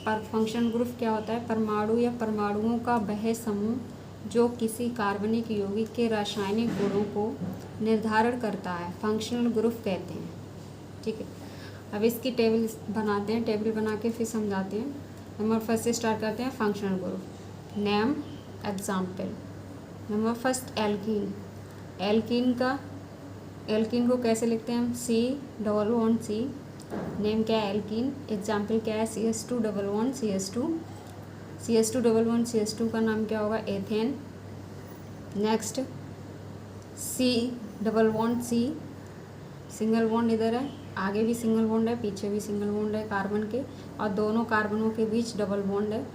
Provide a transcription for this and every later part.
पर functional group क्या होता है? परमाणु या परमाणुओं का वह समूह जो किसी कार्बनिक यौगिक के रासायनिक गुणों को निर्धारण करता है, फंक्शनल ग्रुप कहते हैं। ठीक है, अब इसकी टेबल बनाते हैं, टेबल बना के फिर समझाते हैं। नंबर फर्स्ट से स्टार्ट करते हैं functional group. Name, example. Number first alkene. Alkene को कैसे लिखते हैं हम? C++C। नेम क्या है? एल्कीन। एग्जाम्पल क्या है? CH2 CH2 का नाम क्या होगा? Ethane. Next C++C, single bond इधर है, आगे भी सिंगल बॉन्ड है, पीछे भी सिंगल बॉन्ड है कार्बन के, और दोनों कार्बनों के बीच डबल बॉन्ड है।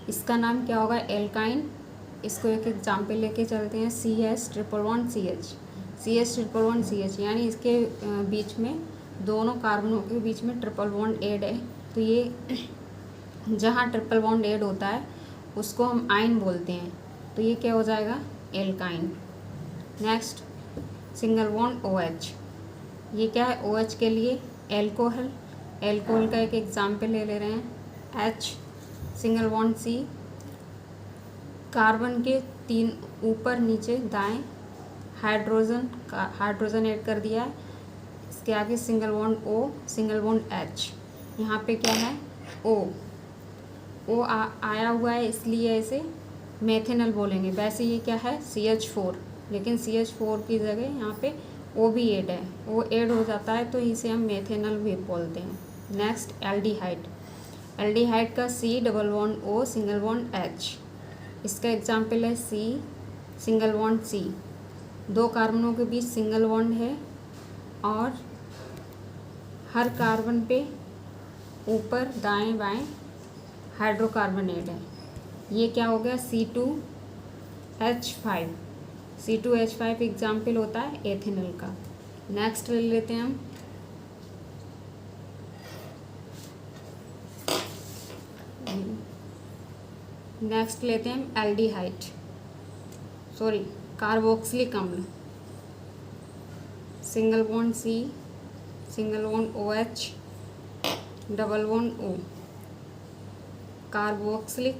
इसका नाम क्या होगा? एल्काइन। इसको एक एग्जाम्पल लेके चलते हैं। CH111CH यानी इसके बीच में, दोनों कार्बनों के बीच में ट्रिपल बॉन्ड ऐड है। तो ये जहाँ ट्रिपल बॉन्ड ऐड होता है उसको हम आइन बोलते हैं। तो ये क्या हो जाएगा? Alkyne. Next single bond OH। ये क्या है? OH के लिए एल्कोहल। एल्कोहल का एक एग्जाम्पल ले रहे हैं H। Single bond C, carbon के 3 ऊपर नीचे दाएं हाइड्रोजन ऐड कर दिया है। इसके आगे single bond O, single bond H। यहाँ पे क्या है? O आया हुआ है, इसलिए इसे मेथेनल बोलेंगे। वैसे ये क्या है? CH4, लेकिन CH4 की जगह यहाँ पे O भी ऐड है। O ऐड हो जाता है तो इसे हम मेथेनल भी बोलते हैं। नेक्स्ट एल्डिहाइड का C++O, सिंगल बॉन्ड H। इसका एग्जाम्पल है सिंगल बॉन्ड C। 2 कार्बनों के बीच सिंगल बॉन्ड है और हर कार्बन पे ऊपर दाएं बाएं हाइड्रोकार्बन ऐड है। ये क्या हो गया? C2H5 एग्जाम्पल होता है एथेनॉल का। नेक्स्ट ले लेते हैं हम एल्डिहाइड, कार्बोक्सिलिक अम्ल। Single bond C, single bond OH, double bond O, carboxylic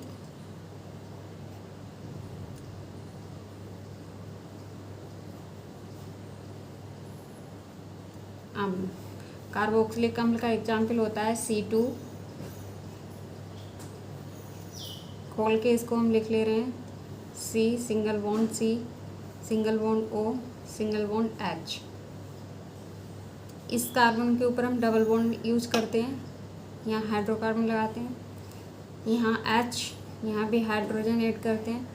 अम्ल। कार्बोक्सिलिक अम्ल का एग्जाम्पल होता है C2। खोल के इसको हम लिख ले रहे हैं C, single bond C, single bond O, single bond H। इस कार्बन के ऊपर हम डबल बॉन्ड यूज करते हैं, यहाँ हाइड्रोकार्बन लगाते हैं, यहाँ H, यहाँ भी हाइड्रोजन ऐड करते हैं।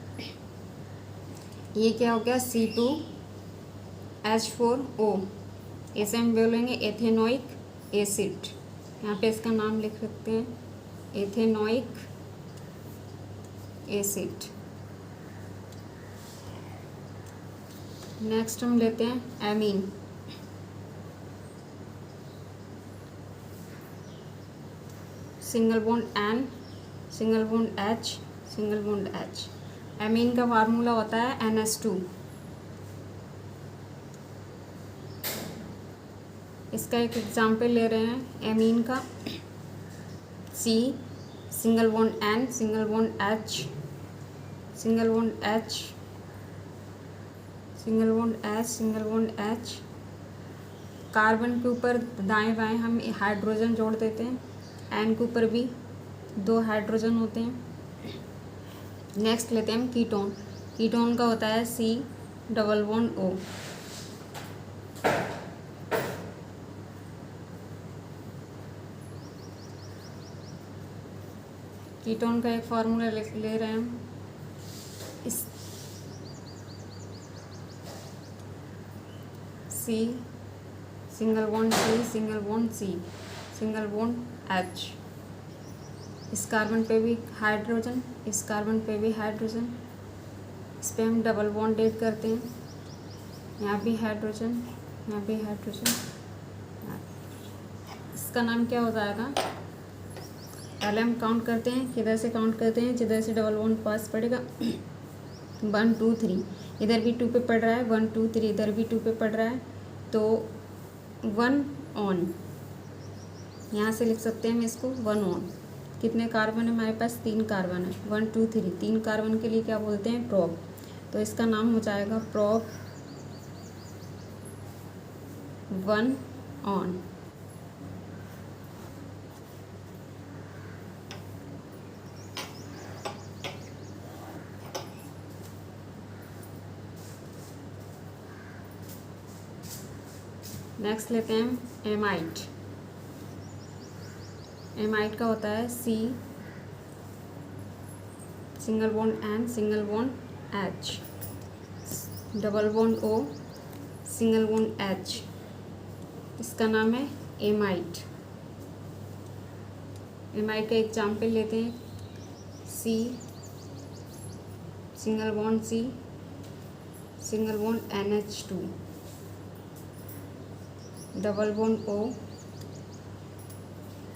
ये क्या हो गया? C2H4O। इसे हम बोलेंगे एथेनोइक एसिड। यहाँ पे इसका नाम लिख सकते हैं एथेनोइक एसिड। नेक्स्ट हम लेते हैं amine. Single bond N, single bond H, single bond H। Amine का फार्मूला होता है NH2। इसका एक एग्जाम्पल ले रहे हैं एमीन का C, single bond N, single bond H, single bond H, single bond H, single bond H। Carbon के ऊपर दाएं बाएं हम हाइड्रोजन जोड़ देते हैं। N के ऊपर भी 2 हाइड्रोजन होते हैं। नेक्स्ट लेते हैं हम कीटोन का होता है C++O। कीटोन का एक फार्मूला ले रहे हैं हम। इस C, single bond C, single bond C, single bond H। इस कार्बन पे भी हाइड्रोजन, इस कार्बन पे भी हाइड्रोजन, इस पे हम डबल बॉन्ड ऐड करते हैं। यहाँ भी हाइड्रोजन, यहाँ भी हाइड्रोजन। इसका नाम क्या हो जाएगा? पहले हम काउंट करते हैं, किधर से काउंट करते हैं? जिधर से डबल बॉन्ड पास पड़ेगा 1 2 3। इधर भी 2 पे पड़ रहा है, 1 2 3, इधर भी 2 पे पड़ रहा है, तो 1 ऑन, यहाँ से लिख सकते हैं हम इसको 1 ऑन। कितने कार्बन है हमारे पास? 3 कार्बन है, 1 2 3। 3 कार्बन के लिए क्या बोलते हैं? प्रोप। तो इसका नाम हो जाएगा प्रोप 1 ऑन। नेक्स्ट लेते हैं एमाइड। एमाइड का होता है C single bond N single bond H double bond O single bond H। इसका नाम है एमाइड। एमाइड का एग्जाम्पल लेते हैं C single bond C single bond NH2 double bond O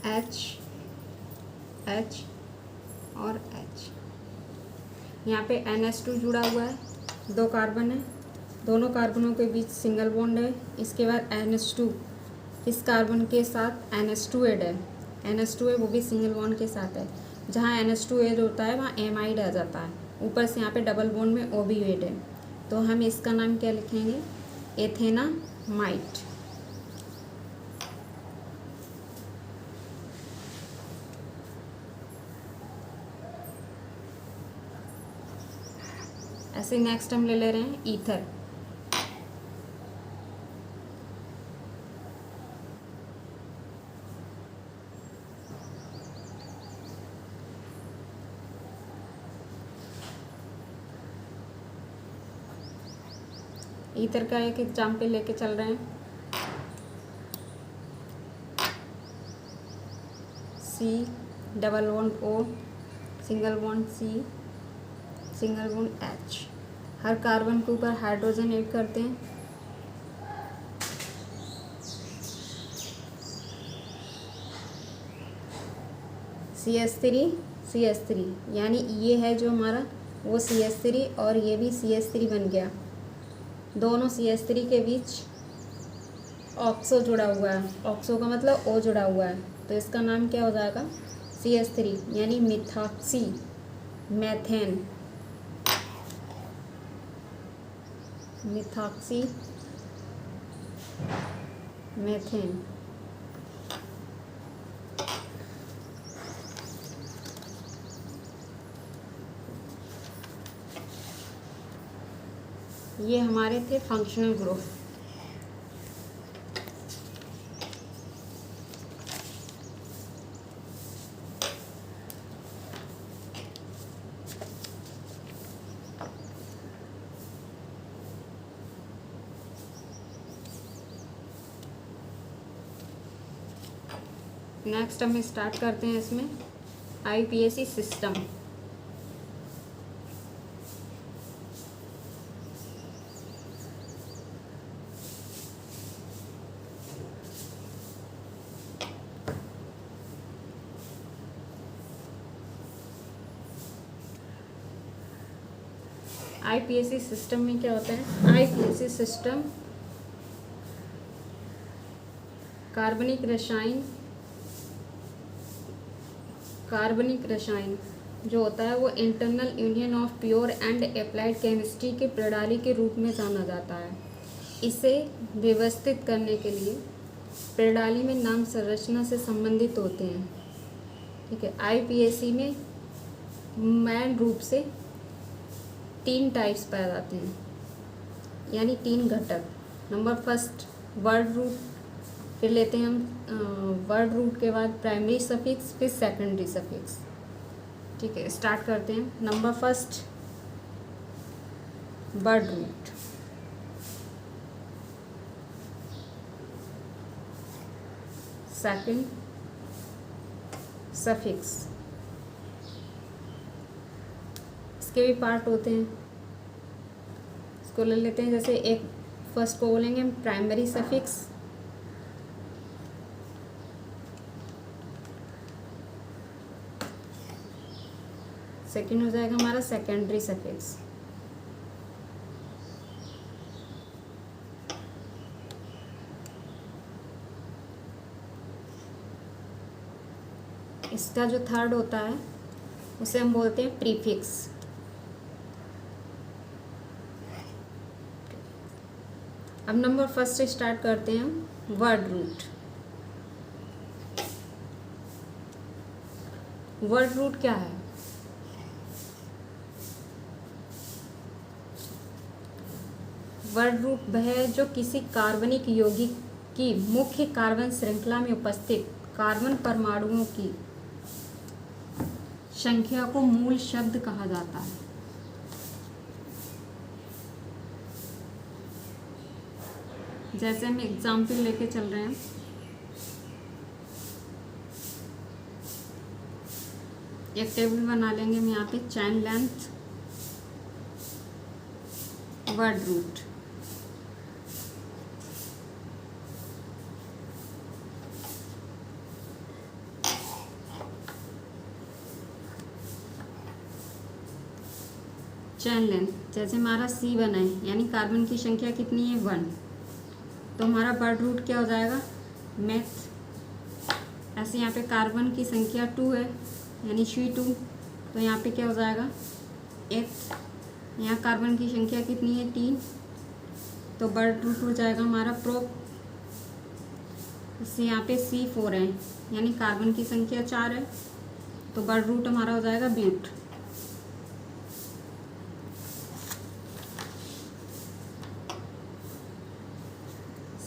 H H और H। यहाँ पे NH2 जुड़ा हुआ है, 2 कार्बन है, दोनों कार्बनों के बीच सिंगल बॉन्ड है। इसके बाद NH2 इस कार्बन के साथ NH2 ऐड है, NH2 है वो भी सिंगल बॉन्ड के साथ है। जहाँ NH2 ऐड होता है वहाँ एमाइड आ जाता है। ऊपर से यहाँ पे डबल बॉन्ड में O भी ऐड है, तो हम इसका नाम क्या लिखेंगे? एथेनामाइड। ऐसे नेक्स्ट हम ले रहे हैं ईथर। ईथर का एक एग्जाम्पल लेके चल रहे हैं C double bond O single bond C single bond H। हर कार्बन के ऊपर हाइड्रोजन ऐड करते हैं। CH3 यानी ये है जो हमारा वो CH3 और ये भी CH3 बन गया। दोनों CH3 के बीच ऑक्सो जुड़ा हुआ है, ऑक्सो का मतलब O जुड़ा हुआ है, तो इसका नाम क्या हो जाएगा? CH3 यानी मिथॉक्सी मैथेन। Methoxy methane. ये हमारे थे फंक्शनल ग्रुप। नेक्स्ट हम स्टार्ट करते हैं इसमें IUPAC सिस्टम। IUPAC सिस्टम में क्या होता है? IUPAC सिस्टम कार्बनिक रसायन जो होता है वो internal union of pure and applied chemistry की प्रणाली के रूप में जाना जाता है। इसे व्यवस्थित करने के लिए प्रणाली में नाम संरचना से संबंधित होते हैं। ठीक है, IUPAC में मेन रूप से 3 टाइप्स पाए जाते हैं, यानी 3 घटक। नंबर फर्स्ट वर्ड रूट, फिर लेते हैं हम वर्ड रूट के बाद प्राइमरी सफिक्स, फिर सेकेंडरी सफिक्स। ठीक है, स्टार्ट करते हैं। Number first word root. Second suffix, इसके भी पार्ट होते हैं, इसको ले लेते हैं। जैसे एक फर्स्ट को बोलेंगे हम प्राइमरी सफिक्स, सेकंड हो जाएगा हमारा सेकेंडरी सफिक्स। इसका जो थर्ड होता है उसे हम बोलते हैं प्रीफिक्स। अब नंबर फर्स्ट से स्टार्ट करते हैं हम वर्ड रूट। वर्ड रूट क्या है? वर्ड रूट वह है जो किसी कार्बनिक यौगिक की मुख्य कार्बन श्रृंखला में उपस्थित कार्बन परमाणुओं की संख्या को मूल शब्द कहा जाता है। जैसे हम एग्जाम्पल लेके चल रहे हैं, एक टेबल बना लेंगे हम यहाँ पे, चैन लेंथ, वर्ड रूट। चैन लेंथ जैसे हमारा C1 है, यानी कार्बन की संख्या कितनी है 1, तो हमारा वर्ड रूट क्या हो जाएगा मैथ। ऐसे यहाँ पे कार्बन की संख्या 2 है यानी C2, तो यहाँ पे क्या हो जाएगा एथ। यहाँ कार्बन की संख्या कितनी है 3, तो वर्ड रूट हो जाएगा हमारा प्रोप। इससे यहाँ पे C4 है यानी कार्बन की संख्या 4 है, तो वर्ड रूट हमारा हो जाएगा ब्यूट।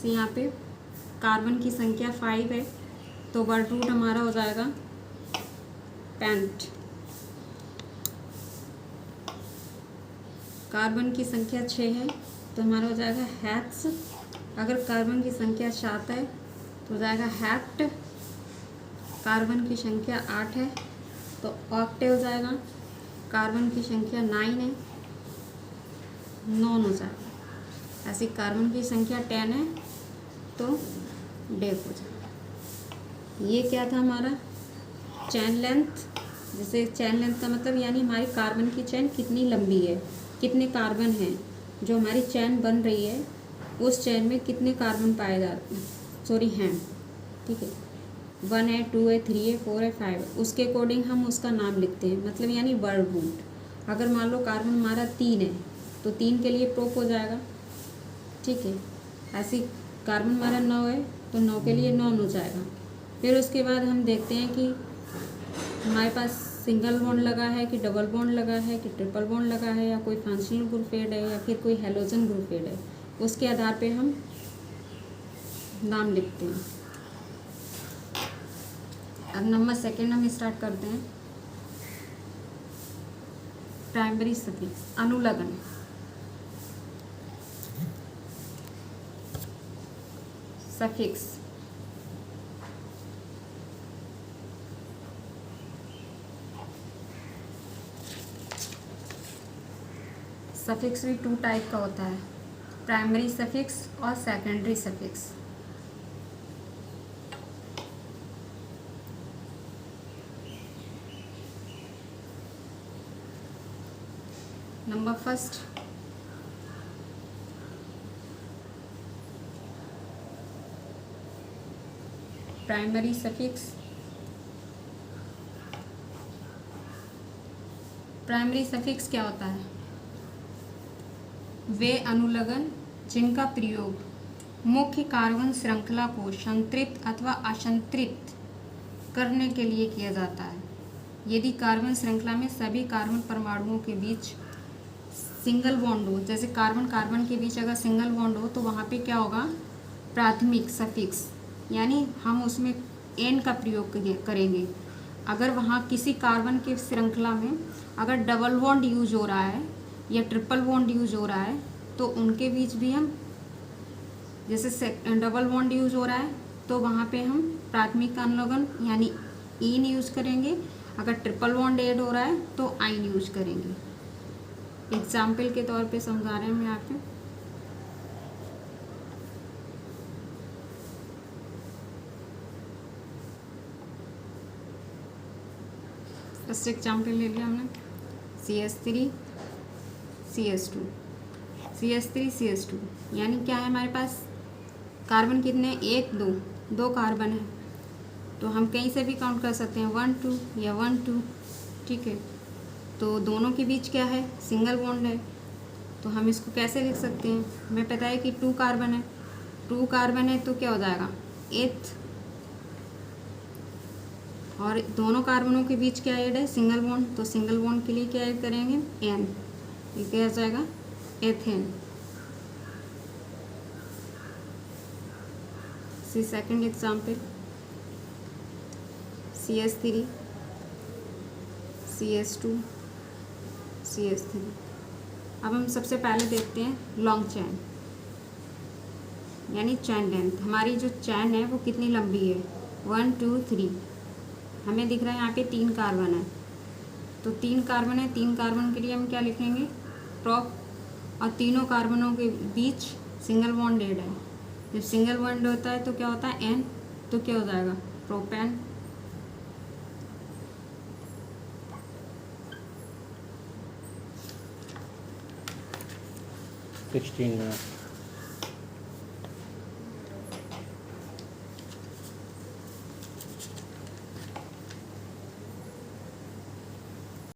यहाँ पे कार्बन की संख्या 5 है, तो वर्ड रूट हमारा हो जाएगा पेंट। कार्बन की संख्या 6 है तो हमारा हो जाएगा हैट्स। अगर कार्बन की संख्या 7 है तो हो जाएगा हैप्ट। कार्बन की संख्या 8 है तो ऑक्टे हो जाएगा। कार्बन की संख्या 9 है, नॉन हो जाएगा। ऐसी कार्बन की संख्या 10 है तो डेक हो जाएगा। ये क्या था हमारा चैन लेंथ। जैसे चैन लेंथ का मतलब यानी हमारी कार्बन की चैन कितनी लंबी है, कितने कार्बन हैं, जो हमारी चैन बन रही है उस चैन में कितने कार्बन पाए जाते हैं, ठीक है। 1 है, 2 है, 3 है, 4 है, 5 है, उसके अकॉर्डिंग हम उसका नाम लिखते हैं, मतलब यानी वर्ड रूट। अगर मान लो कार्बन हमारा 3 है तो 3 के लिए प्रोप हो जाएगा, ठीक है। ऐसी कार्बन हमारा 9 है तो 9 के लिए नॉन हो जाएगा। फिर उसके बाद हम देखते हैं कि हमारे पास सिंगल बॉन्ड लगा है कि डबल बॉन्ड लगा है कि ट्रिपल बॉन्ड लगा है, या कोई फंक्शनल ग्रुप एड है या फिर कोई हेलोजन ग्रुप एड है, उसके आधार पे हम नाम लिखते हैं। अब नंबर सेकेंड हम स्टार्ट करते हैं प्राइमरी सफिक्स, अनुलग्न। सफिक्स सफिक्स भी 2 टाइप का होता है, प्राइमरी सफिक्स और secondary suffix. Number first primary suffix. Primary suffix क्या होता है? वे अनुलग्न जिनका प्रयोग मुख्य कार्बन श्रृंखला को संतृप्त अथवा असंतृप्त करने के लिए किया जाता है। यदि कार्बन श्रृंखला में सभी कार्बन परमाणुओं के बीच सिंगल बॉन्ड हो, जैसे कार्बन कार्बन के बीच अगर सिंगल बॉन्ड हो तो वहाँ पे क्या होगा प्राथमिक सफिक्स, यानी हम उसमें एन का प्रयोग करेंगे। अगर वहाँ किसी कार्बन के श्रृंखला में अगर डबल बॉन्ड यूज हो रहा है या ट्रिपल बॉन्ड यूज हो रहा है तो उनके बीच भी हम, जैसे डबल बॉन्ड यूज हो रहा है तो वहाँ पे हम प्राथमिक अनुलग्न यानी ईन यूज करेंगे। अगर ट्रिपल बॉन्ड ऐड हो रहा है तो आइन यूज करेंगे। एग्जाम्पल के तौर पे समझा रहे हैं हम यहाँ पे। फर्स्ट एग्जाम्पल ले लिया हमने CH3 CH2 CH3 CH2, यानी क्या है हमारे पास कार्बन कितने, 1 2 कार्बन है। तो हम कहीं से भी काउंट कर सकते हैं 1 2 या 1 2, ठीक है। तो दोनों के बीच क्या है, सिंगल बॉन्ड है। तो हम इसको कैसे लिख सकते हैं, हमें पता है कि 2 कार्बन है, 2 कार्बन है तो क्या हो जाएगा 8th, और दोनों कार्बनों के बीच क्या ऐड है, सिंगल बॉन्ड। तो सिंगल बॉन्ड के लिए क्या ऐड करेंगे, एन, ये क्या हो जाएगा एथेन। सी second example, CH3 CH2 CH3। अब हम सबसे पहले देखते हैं लॉन्ग चैन, यानी चैन लेंथ। हमारी जो चैन है वो कितनी लंबी है, 1 2 3। हमें दिख रहा है यहाँ पे 3 कार्बन है, तो 3 कार्बन है, 3 कार्बन के लिए हम क्या लिखेंगे, प्रॉप, और तीनों कार्बनों के बीच सिंगल बॉन्ड ऐड है। जब सिंगल बॉन्ड होता है तो क्या होता है एन, तो क्या हो जाएगा प्रोपेन। सिक्सटीन